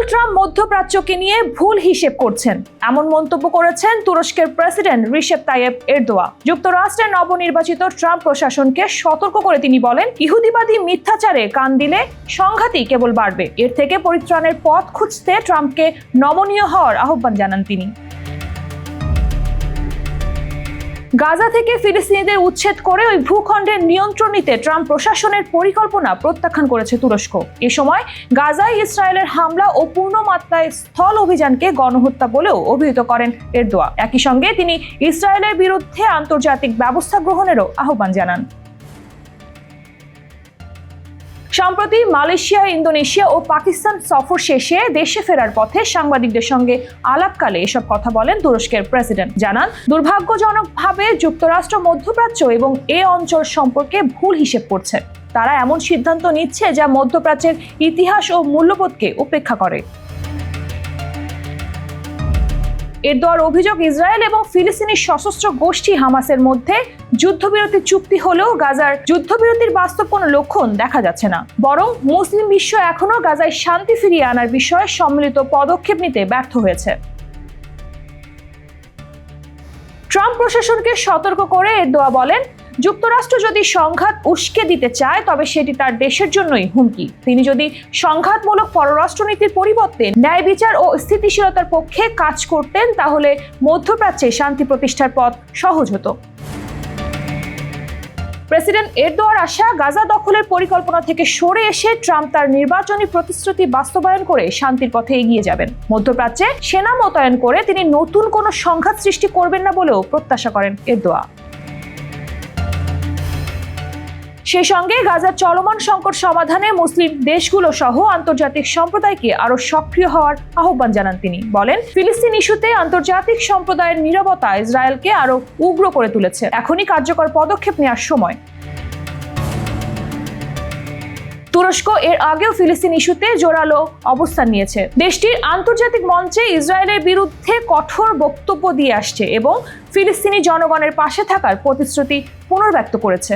Donald Trump মধ্যপ্রাচ্যকে নিয়ে ভুল হিসেব করছেন, এমন মন্তব্য করেছেন তুরস্কের প্রেসিডেন্ট রিসেপ তাইয়েপ এরদোয়ান। যুক্তরাষ্ট্রের নবনির্বাচিত ট্রাম্প প্রশাসনকে সতর্ক করে তিনি বলেন, ইহুদিবাদী মিথ্যাচারে কান দিলে সংঘাতই কেবল বাড়বে। এর থেকে পরিত্রাণের পথ খুঁজতে ট্রাম্পকে নমনীয় হওয়ার আহ্বান জানান তিনি। গাজা থেকে ফিলিস্তিনিদের উচ্ছেদ করে ওই ভূখণ্ডের নিয়ন্ত্রণ নিতে ট্রাম্প প্রশাসনের পরিকল্পনা প্রত্যাখ্যান করেছে তুরস্ক। এ সময় গাজায় ইসরায়েলের হামলা ও পূর্ণমাত্রায় স্থল অভিযানকে গণহত্যা বলেও অভিহিত করেন এরদোয়ান। একই সঙ্গে তিনি ইসরায়েলের বিরুদ্ধে আন্তর্জাতিক ব্যবস্থা গ্রহণেরও আহ্বান জানান। সম্প্রতি মালয়েশিয়া, ইন্দোনেশিয়া ও পাকিস্তান সফর শেষে দেশে ফেরার পথে সাংবাদিকদের সঙ্গে আলাপকালে এসব কথা বলেন তুরস্কের প্রেসিডেন্ট। জানান, দুর্ভাগ্যজনকভাবে যুক্তরাষ্ট্র মধ্যপ্রাচ্য এবং এ অঞ্চল সম্পর্কে ভুল হিসেব করছে। তারা এমন সিদ্ধান্ত নিচ্ছে যা মধ্যপ্রাচ্যের ইতিহাস ও মূল্যবোধকে উপেক্ষা করে। এরদোয়ার অভিযোগ, ইসরায়েল এবং ফিলিস্তিনি সশস্ত্র গোষ্ঠী হামাসের মধ্যে যুদ্ধবিরতি চুক্তি হলেও গাজার যুদ্ধবিরতির বাস্তব কোনো লক্ষণ দেখা যাচ্ছে না। বরং মুসলিম বিশ্ব এখনো গাজায় শান্তি ফিরিয়ে আনার বিষয়ে সম্মিলিত পদক্ষেপ নিতে ব্যর্থ হয়েছে। ট্রাম্প প্রশাসনকে সতর্ক করে এরদোয়ান বলেন, যুক্তরাষ্ট্র যদি সংঘাত উস্কে দিতে চায় তবে সেটি তার দেশের জন্যই হুমকি। তিনি যদি সংঘাতমূলক পররাষ্ট্রনীতির পরিবর্তে ন্যায় বিচার ও স্থিতিশীলতার পক্ষে কাজ করতেন তাহলে মধ্যপ্রাচ্যে শান্তি প্রতিষ্ঠার পথ সহজ হতো। প্রেসিডেন্ট এরদোয়ান আশা, গাজা দখলের পরিকল্পনা থেকে সরে এসে ট্রাম্প তার নির্বাচনী প্রতিশ্রুতি বাস্তবায়ন করে শান্তির পথে এগিয়ে যাবেন। মধ্যপ্রাচ্যে সেনা মোতায়েন করে তিনি নতুন কোনো সংঘাত সৃষ্টি করবেন না বলেও প্রত্যাশা করেন এরদোয়ান। সেই সঙ্গে গাজার চলমান সংকট সমাধানে মুসলিম দেশগুলো সহ আন্তর্জাতিক সম্প্রদায়কে আরো সক্রিয় হওয়ার আহ্বান জানান তিনি। বলেন, ফিলিস্তিন ইস্যুতে আন্তর্জাতিক সম্প্রদায়ের নীরবতা ইসরায়েলকে আরো উগ্র করে তুলেছে। এখনই কার্যকর পদক্ষেপ নেওয়ার সময়। তুরস্ক এর আগেও ফিলিস্তিন ইস্যুতে জোরালো অবস্থান নিয়েছে। দেশটির আন্তর্জাতিক মঞ্চে ইসরায়েলের বিরুদ্ধে কঠোর বক্তব্য দিয়ে আসছে এবং ফিলিস্তিনি জনগণের পাশে থাকার প্রতিশ্রুতি পুনর্ব্যক্ত করেছে।